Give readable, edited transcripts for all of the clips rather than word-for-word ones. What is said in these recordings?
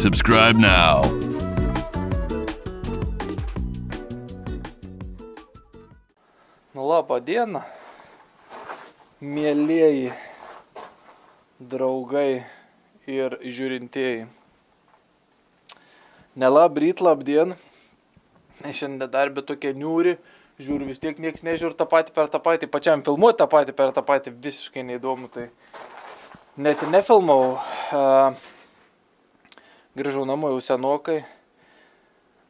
Subscribe now. Labą dieną, mielieji draugai ir žiūrintieji. Nelabryt, labdien. Šiandien darbė tokia niūri, žiūriu vis tiek nieks nežiūri tą patį per tą patį, pačiam filmuoti tą patį per tą patį visiškai neįdomu, tai net nefilmau. Grįžau namo jau senokai,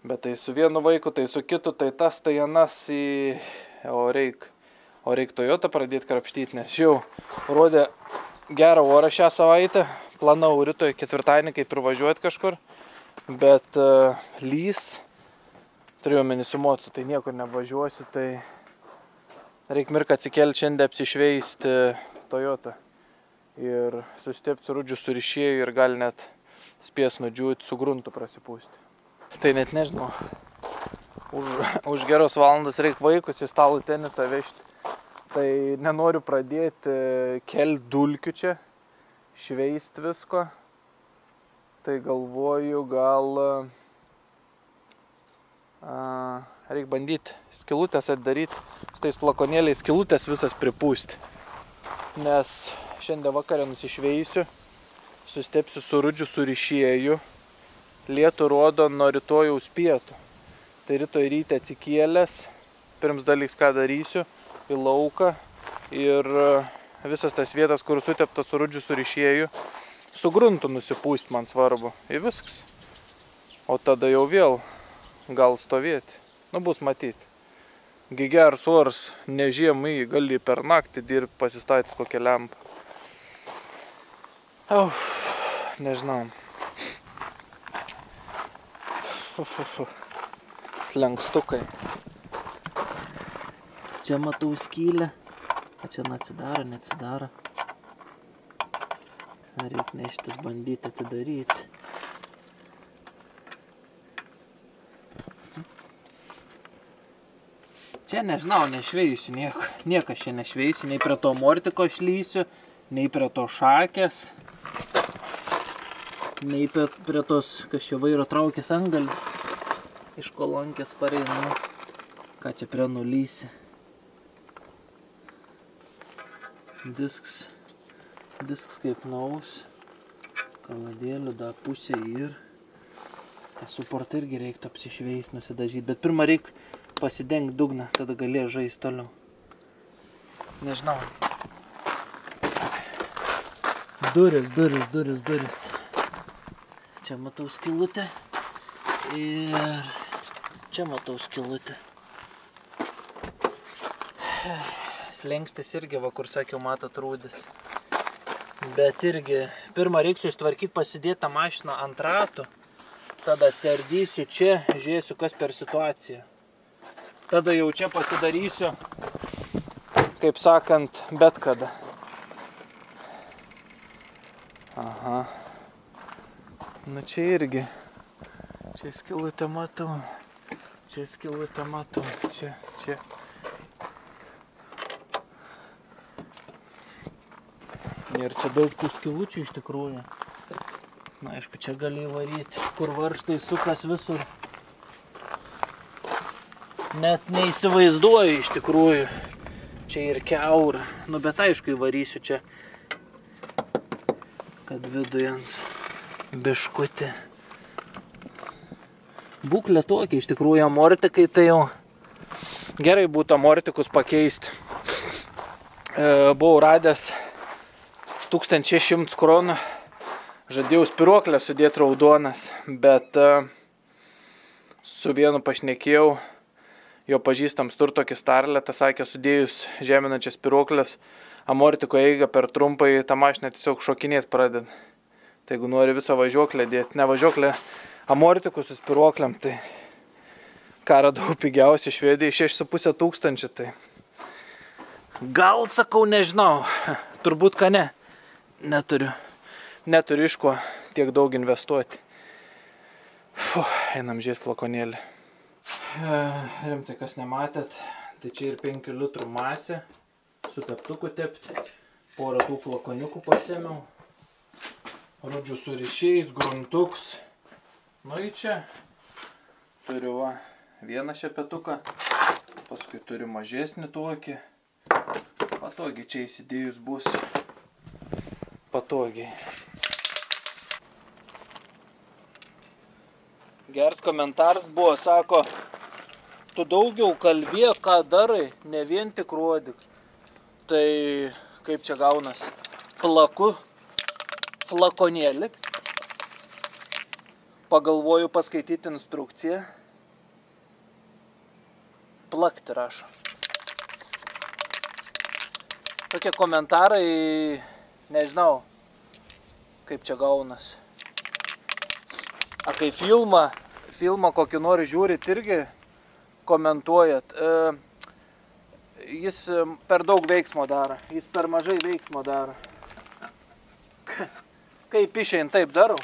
bet tai su vienu vaiku, tai su kitu, tai tas, tai anas, o reik Toyota pradėti krapštyti, nes jau rodė gerą orą šią savaitę, planau rytoj ketvirtadienį kaip ir važiuoti kažkur, bet lys, turėjau menį su mocu, tai niekur nevažiuosiu, tai reik mirka atsikelti šiandien apsišveisti Toyota ir susitepti su rudžiu surišėjų ir gal net spės nudžiūti su gruntu prasipūsti. Tai net nežinau, už geros valandas reik vaikus į stalų tenisą vežti. Tai nenoriu pradėti kelti dulkių čia, šveist visko. Tai galvoju, gal reik bandyti skylutės atdaryti, su tais flakonėliais skylutės visas pripūsti. Nes šiandien vakarą nusišveisiu, sustepsiu su rudžiu surišėju, lietų rodo nuo rytojaus pietų. Tai rytoj ryte atsikėlęs, pirms dalyks ką darysiu, į lauką ir visas tas vietas, kur suteptas su rudžiu surišėju, su gruntu nusipūst man svarbu. Ir viskas. O tada jau vėl gal stovėti. Nu, bus matyti. Gigers oras, ne žiemai, gali per naktį dirbti, pasistatys kokią lempą. Nežinau. Slenkstukai. Čia matau skylę. O čia neatsidaro. Reikia neštis bandyti atidaryti. Čia nežinau, nešveisiu nieko. Niekas čia nešveisiu. Nei prie to mortiko šlysiu, nei prie to šakės. Nei prie tos, kas čia vairo traukės angalis. Iš kolonkės pareinu. Ką čia prie nulysi. Disks kaip naus. Kaladėlių da pusė ir. Tai suportą irgi reiktų apsišveist, nusidažyti. Bet pirmą reik pasidengti dugną, tada galės žaisti toliau. Nežinau. Duris. Čia matau skylutę ir čia matau skylutę. Slengstis irgi, va kur sakiau, matot rūdis. Bet irgi, pirmą reiksiu ištvarkyti, pasidėti tą mašiną ant ratų, tada atsiardysiu čia, žiūrėsiu, kas per situaciją. Tada jau čia pasidarysiu, kaip sakant, bet kada. Aha. Nu čia irgi. Čia skylutę matau. Čia. Ir čia daug tų skylučių iš tikrųjų. Na, aišku, čia gali įvaryti, kur varžtai sukas visur. Net neįsivaizduoju iš tikrųjų. Čia ir kiaura. Nu, bet aišku, įvarysiu čia, kad vidujans biškutį. Būklė tokia, iš tikrųjų, amortikai tai jau gerai būtų amortikus pakeisti. Buvau radęs 1600 kronų, žadėjau spiruoklę sudėti raudonas, bet su vienu pašnekėjau, jo pažįstams tur tokį starletą, sakė, sudėjus žeminančias spiruoklės, amortiko eigą per trumpai tą mašiną tiesiog šokinėti pradeda. Tai jeigu nori visą važiuoklę dėti, ne važiuoklę, amortikus su spiruokliam, tai ką radau pigiausiai Švedijai 6500, tai gal sakau, nežinau, turbūt ką ne, neturiu iš ko tiek daug investuoti. Einam žiūrėti flakonėlį. Rimtai, kas nematėt, tai čia ir 5 litrų masė, su teptuku tepti, porą tų flakoniukų pasėmiau. Rudžių su ryšiais, gruntuks, Nu į čia turiu va vieną šepetuką, paskui turiu mažesnį tokį. Patogiai čia įsidėjus bus. Patogiai. Geras komentaras buvo, sako, tu daugiau kalbėk, ką darai, ne vien tik rodyk. Tai kaip čia gaunas? Plaku flakonėlį. Pagalvoju paskaityti instrukciją. Plakti rašo. Tokie komentarai, nežinau, kaip čia gaunas. A kai filmą kokį nori žiūrit irgi komentuojat, jis per daug veiksmo daro, jis per mažai veiksmo daro. Kaip išein, taip darau.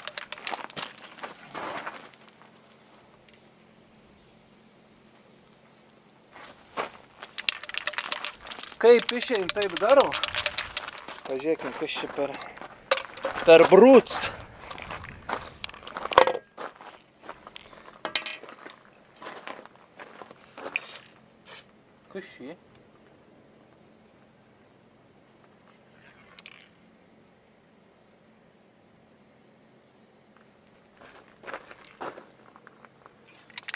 Kaip išein, taip darau. Pažiūrėkim, kas čia per brūts. Kas šį?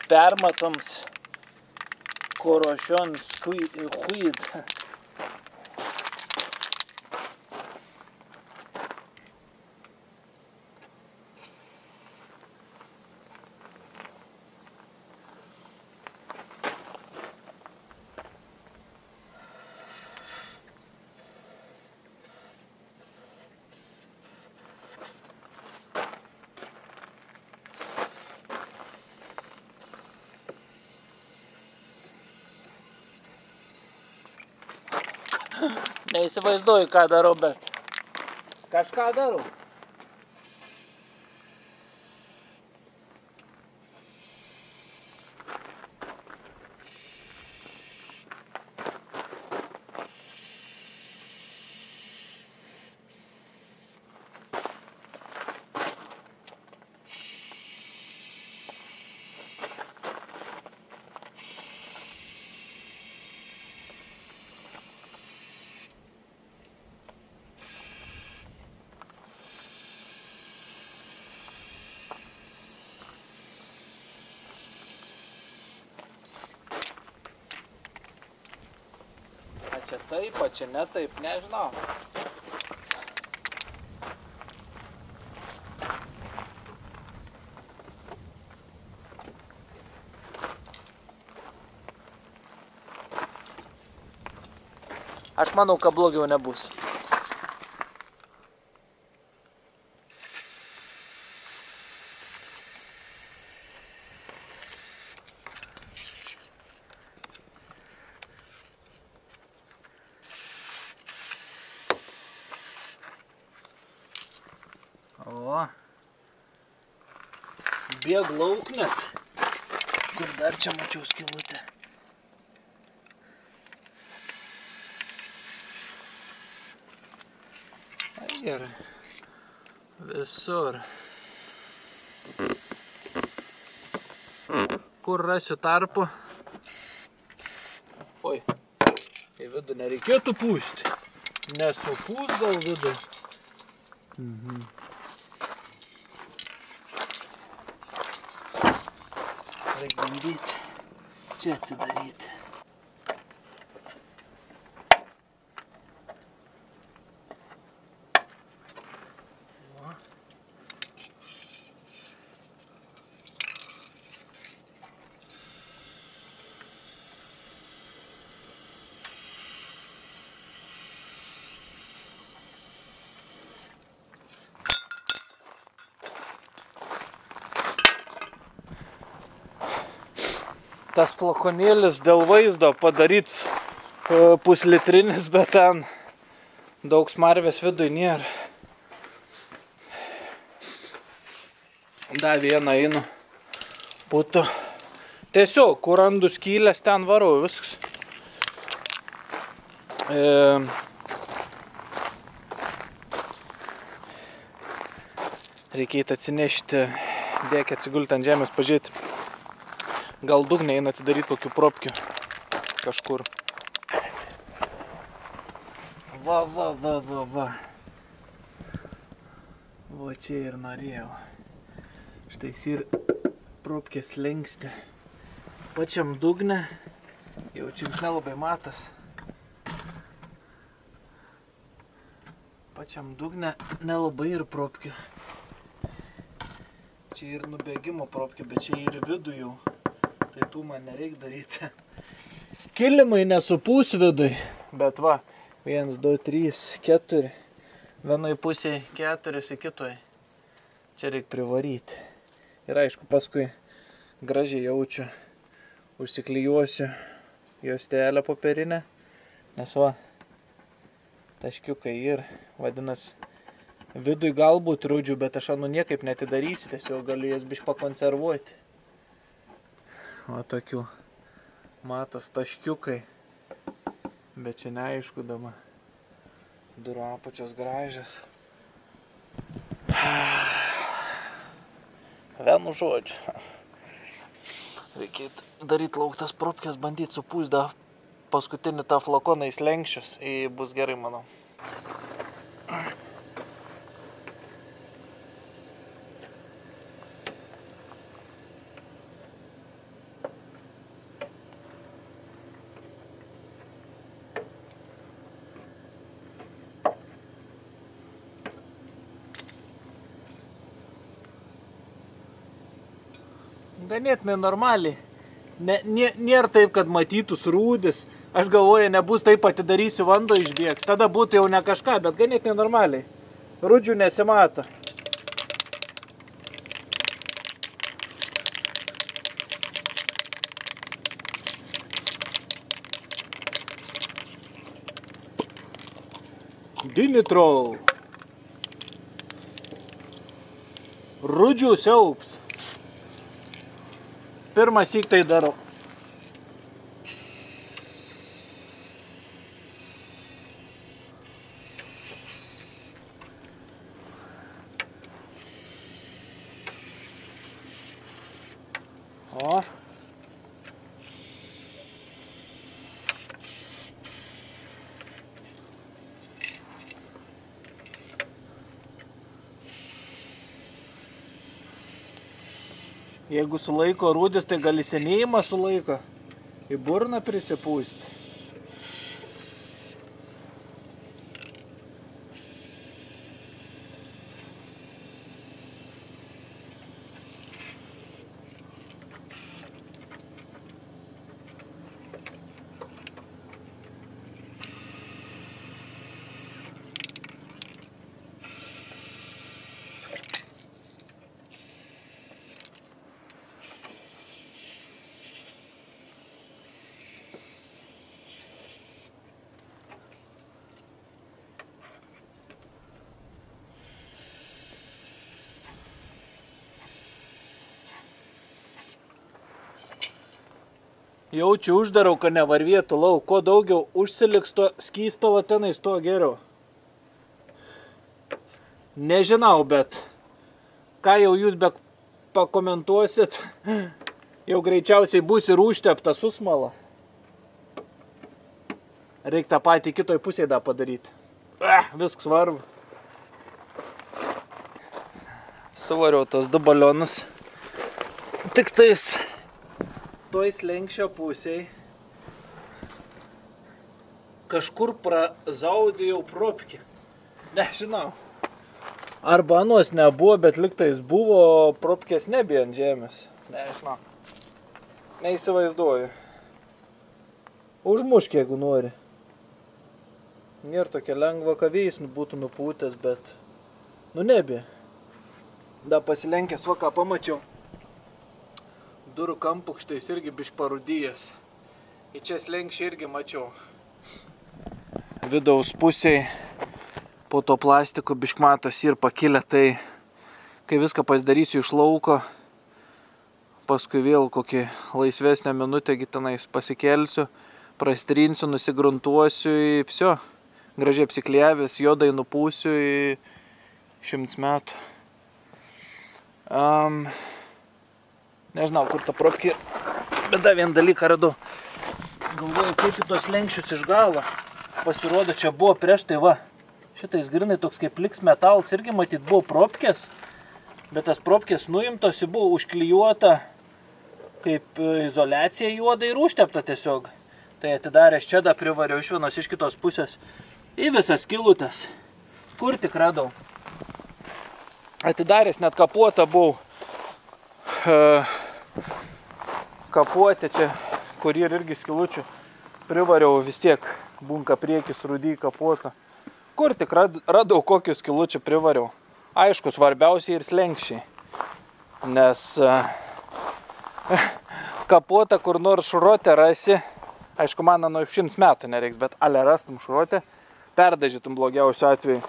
Permatams korošion huid. Neįsivaizduoju, ką darau, bet kažką darau. Čia taip, o čia ne taip, nežinau. Aš manau, kad blogiau nebus. O, bėg lauk net. Kur dar čia mačiau skylutę? Ai, gerai. Visur. Kur rasiu tarpu? Oi, į vidų nereikėtų pūsti. Nesupūs gal vidų. Reikia bandyti čia atsidaryti. Tas flakonėlis dėl vaizdo padaryts puslitrinis, bet ten daug smarvės vidui nėra. Dar vieną einu putų. Tiesiog, kur randu skylės, ten varau, viskas. Reikėtų atsinešti Dėkė atsigulti ant žemės pažiūrėti. Gal dugne eina atsidaryti kokių propkių kažkur. Va. Va čia ir norėjau. Štai ir propkės lengsti. Pačiam dugne jaučiams nelabai matas. Pačiam dugne nelabai ir propkė. Čia ir nubėgimo propkė, bet čia ir vidų jau. Tai tų man nereik daryti. Kilimai nesupūs vidui. Bet va, 1, 2, 3, 4. Vienoj pusėje 4 į kitoj. Čia reik privaryti. Ir aišku, paskui gražiai jaučiu. Užsiklijuosiu juostelę popierinę. Nes va, taškiukai ir vadinas vidui galbūt rūdžių, bet aš niekaip netidarysiu, tiesiog galiu jas biškai pakonservuoti. O tokių matos taškiukai, bet čia neaišku dama. Durų apačios gražios. Vienu žodžiu. Reikėtų daryti lauktas propkės, bandyti supūst paskutinį tą flakoną į slenkščius. Bus gerai, manau. Ganėtinai normaliai. Nėra taip, kad matytus rūdis. Aš galvoju, nebus taip atidarysiu, vanduo išbėgs. Tada būtų jau ne kažką, bet ganėtinai normaliai. Rūdžių nesimato. Dinitrol. Rūdžių siaubs. Pirmą syk tai darau. O. Jeigu sulaiko rūdis, tai gali senėjimą sulaiko. Į burną prisipūsti. Jaučiu uždarau, kad nevarvėtų lauk. Kuo daugiau užsiliks to skystalo tenais, tuo geriau. Nežinau, bet ką jau jūs be pakomentuosit, jau greičiausiai bus ir užtepta susmala. Reik tą patį kitoj pusėje dar padaryti. Viskas svarbu. Suvariau tos 2 balionus. Tik tais toj slenkščio pusėj kažkur prazaudėjau propkį. Nežinau. Arba anos nebuvo, bet liktais buvo, propkės nebija ant žemės. Nežinau. Neįsivaizduoju. Užmušk, jeigu nori. Nėra tokia lengva kavėjais būtų nupūtęs, bet nebija. Da pasilenkęs, va ką pamačiau. Durų kampukštais irgi bišk parūdyjas. Į čia slenkščiai irgi mačiau. Vidaus pusėj po to plastiko bišk matosi ir pakilę, tai kai viską pasidarysiu iš lauko, paskui vėl kokį laisvesnę minutę tenais pasikelsiu, prastrinsiu, nusigruntuosiu į vsio. Gražiai apsiklijavęs, jodai nupūsiu į 100 metų. Nežinau, kur ta propkė. Bet dar vieną dalyką radau. Galvoju, kaip į tos lenkščius iš galo. Pasirodo, čia buvo prieš tai va. Šitais grinai toks kaip liks metalas irgi matyt buvo propkės. Bet tas propkės nuimtos, buvo užklijuota kaip izoliacija juoda ir užtepta tiesiog. Tai atidaręs čia dar privariau iš vienos iš kitos pusės į visas skylutes. Kur tik radau. Atidaręs net kapuotą buvau. Kapuotė čia, kur irgi skilučių privariau vis tiek. Bunka priekis, rudy kapuotą. Kur tik radau kokius skilučių privariau. Aišku, svarbiausiai ir slenkščiai. Nes kapuotą kur nors šrotę rasi. Aišku, man nuo 100 metų nereiks, bet ale rastum šrotę, perdažytum blogiausiu atveju.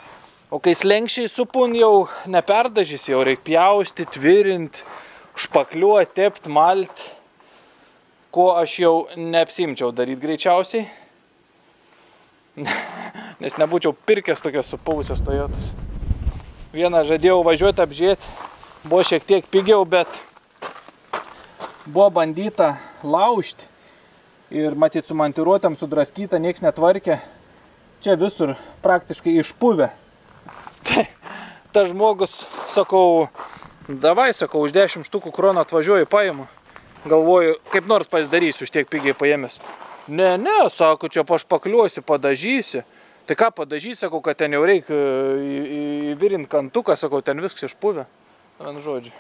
O kai slenkščiai supun jau neperdažys, jau reikia pjausti, tvirint, špakliuot, tept, malt. Ko aš jau neapsimčiau daryti greičiausiai. Nes nebūčiau pirkęs tokios supuvusios Toyotos. Vieną žadėjau važiuoti apžiūrėti, buvo šiek tiek pigiau, bet buvo bandyta laužti. Ir matyt su montiruotėm sudraskyta, nieks netvarkė. Čia visur praktiškai išpuvę. Tai ta žmogus, sakau, davai, sakau, už 10 štukų kronų atvažiuoju, paimu. Galvoju, kaip nors pasidarysiu, už tiek pigiai paėmęs. Ne, sako, čia pašpakliuosi, padažysi. Tai ką padažysi, sakau, kad ten jau reikia įvirint kantuką, sakau, ten viskas išpuvę. Vien žodžiu.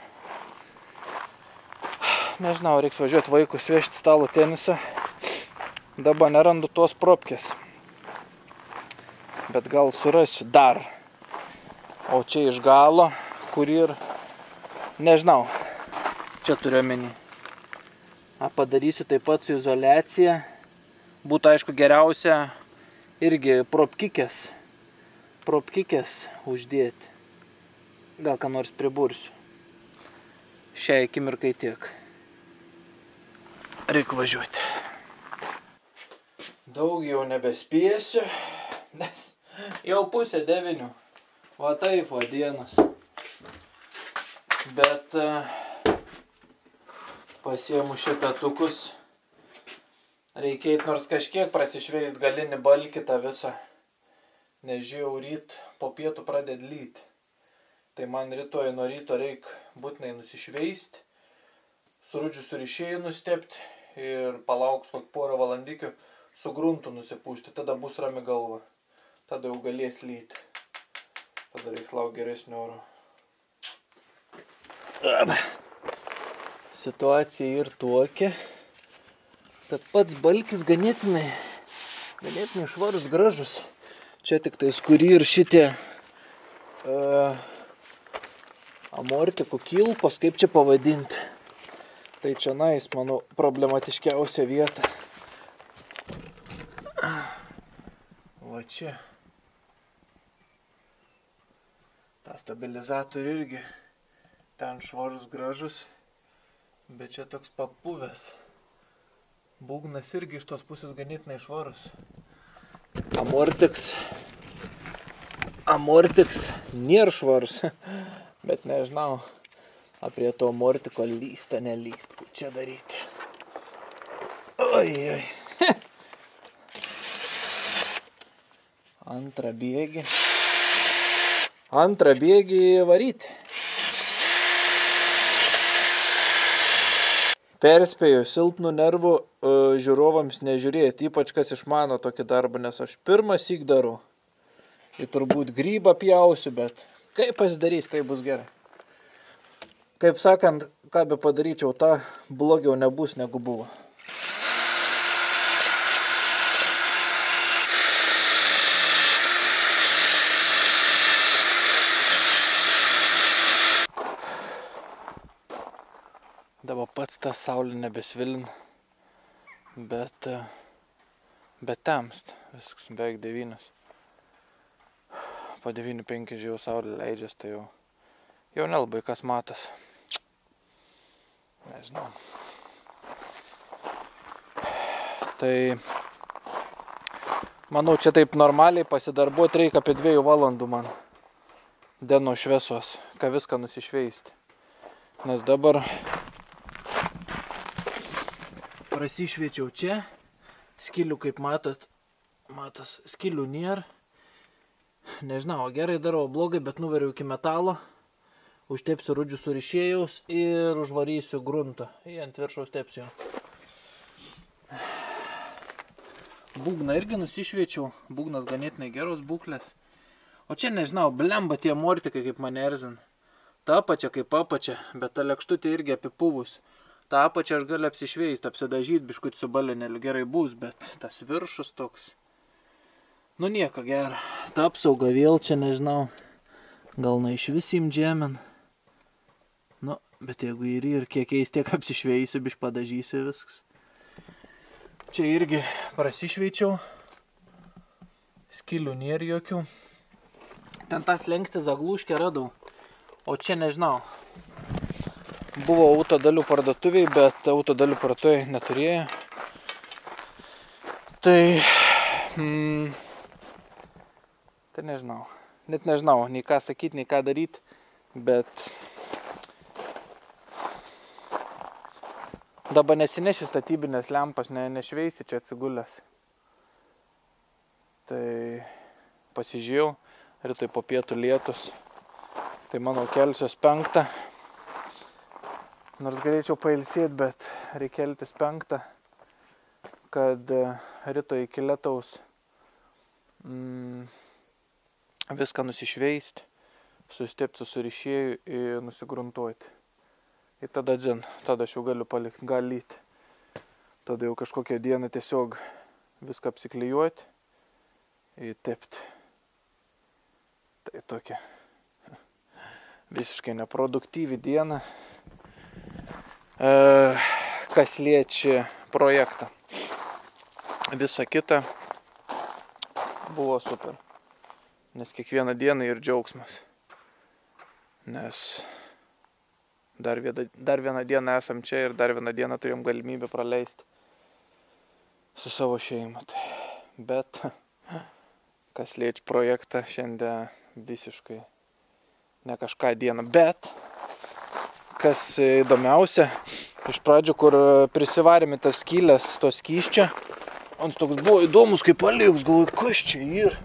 Nežinau, reiks važiuoti vaikus vežti stalo tenisą. Dabar nerandu tos propkės. Bet gal surasiu dar. O čia iš galo, kur ir... Nežinau. Čia turiu omeny. Padarysiu taip pat su izoliacija. Būtų aišku geriausia irgi propkikės. Propkikės uždėti. Gal ką nors pribursiu. Šiai akimirkai tiek. Reikia važiuoti. Daug jau nebespėsiu, nes jau 8:30. Va taip, va dienos. Bet pasiėmu šepetukus. Reikia eit nors kažkiek prasišveist galinį balkį tą visą. Nes žiūrėjau ryt, po pietų pradėd lyt. Tai man rytoj nuo ryto reik būtinai nusišveist. Surudžių surišėjų nustepti ir palauks kokį porą valandikių. Su gruntu nusipūsti, tada bus rami galva. Tada jau galės lyti. Tada reiks laukti geresnio oro. Situacija ir tokia, kad pats balkis ganėtinai švarus, gražus. Čia tik tais kurį ir šitie amortikų kilpos, kaip čia pavadinti. Tai čia nais, manau, problematiškiausia vieta. Va čia. Ta stabilizatorių irgi ten švarus gražus, bet čia toks papuvęs. Būgnas irgi iš tos pusės ganėtinai švarus. Amortiks nėra švarus, bet nežinau, apie to amortiko lysta, nelyst, kaip čia daryti. Oi. Antrą bėgį varyti. Perspėju, silpnų nervų žiūrovams nežiūrėti, ypač kas išmano tokį darbą, nes aš pirmąsyk darau. Tai turbūt grybą pjausiu, bet kaip pasidarys, tai bus gerai. Kaip sakant, ką be padaryčiau, tą blogiau nebus negu buvo. Dabar pats tą saulę nebesvilina, bet temst, viskas beveik 9. Po 9:05 jau saulė leidžias, tai jau nelabai kas matas. Nežinau. Tai manau, čia taip normaliai pasidarbuoti reikia apie 2 valandų man. Dienos šviesos, ką viską nusišveisti. Nes dabar Prasišviečiau čia. Skilių, kaip matot, skilių nėra. Nežinau, gerai darau, blogai, bet nuveriau iki metalo. Užtepsiu rudžių surišėjaus ir užvarysiu gruntą. Į ant viršaus tepsiu. Būgną irgi nusišviečiau. Būgnas ganėtinai geros būklės. O čia nežinau, blemba tie mortikai, kaip mane erzina. Ta apačia kaip apačia, bet ta lėkštutė irgi apipuvus. Ta apačia aš galiu apsišveist, apsidažyt, biškut su balenėliu gerai bus, bet tas viršus toks. Nu nieko gero. Ta apsauga vėl čia nežinau. Gal na iš vis imdžemin. Nu, bet jeigu ir kiek eis, tiek apsišveisiu, bišk padažysiu viskas. Čia irgi prasišveičiau. Skilių nėra jokių. Ten tas lenkstį zagluškę radau. O čia nežinau. Buvo autodalių parduotuviai, bet autodalių parduotuviai neturėjo. Tai nežinau. Net nežinau, nei ką sakyti, nei ką daryti. Bet dabar nesineši statybinės lempas, nešveisi čia atsigulęs. Tai pasižiūrėjau, rytoj po pietų lietus. Tai manau kelsiuos 5. Nors galėčiau pailsėti, bet reikia keltis 5, kad rytoj iki lietaus viską nusišveisti, sustepti su surišėju ir nusigruntuoti. Ir tada dzin, tada aš jau galiu palikti, galyti. Tada jau kažkokią dieną tiesiog viską apsiklijuoti ir tepti. Tai tokia visiškai neproduktyvi diena. Kas liečia projektą. Visa kita buvo super. Nes kiekvieną dieną ir džiaugsmas. Nes dar vieną dieną esam čia ir dar vieną dieną turėjom galimybę praleisti su savo šeima. Bet kas liečia projektą, šiandien visiškai ne kažką dieną. Bet kas įdomiausia, iš pradžių, kur prisivarėme tas skylės, to skysčio, ant toks buvo įdomus, kaip aliejus, galvoju, kas čia yra.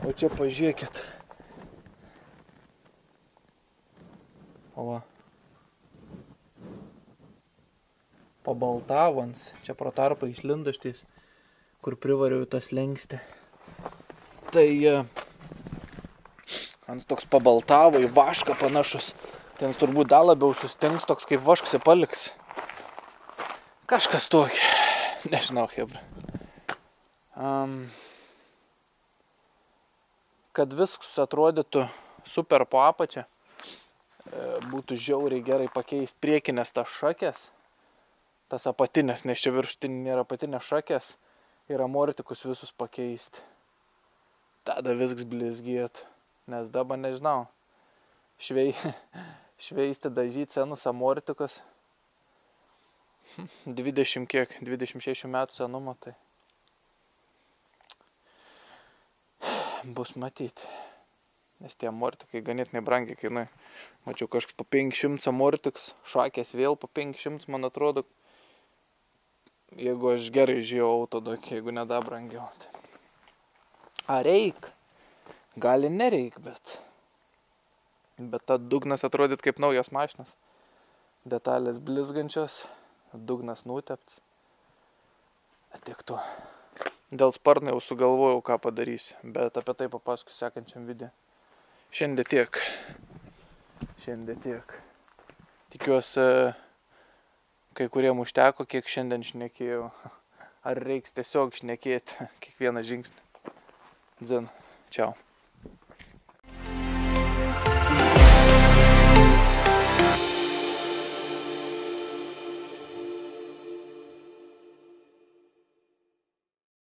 O čia pažiūrėkit. O va. Pabaltavans, čia pro tarpą išlindo štais, kur privariau tas lenkstį. Tai ant toks pabaltavo, į vašką panašus. Ten turbūt dar labiau sustings, toks kaip vaškas paliks. Kažkas tokio. Nežinau, hebra. Kad viskas atrodytų super po apačią, būtų žiauriai gerai pakeisti priekinės tas šakės, tas apatinės, nes čia viršutinė nėra apatinės šakės, ir amortikus visus pakeisti. Tada viskas blizgėtų, nes dabar nežinau. Šveisti, dažyti senus amortikus. 26 metų senumo, tai bus matyti. Nes tie amortikai ganėtinai brangiai kainuoja. Mačiau kažkas po 500 amortiks, šakės vėl po 500, man atrodo. Jeigu aš gerai žiūrėjau autodokį, jeigu ne dar brangiau. Ar reik? Gali nereik, bet ta dugnas atrodyt kaip naujas mašinas. Detalės blizgančios, dugnas nutepts. Tiktų. Dėl sparno jau sugalvojau, ką padarysiu, bet apie tai papasakosiu sekančiam video. Šiandien tiek. Tikiuosi, kai kuriem užteko, kiek šiandien šnekėjau. Ar reiks tiesiog šnekėti kiekvieną žingsnį. Dzin, čiau.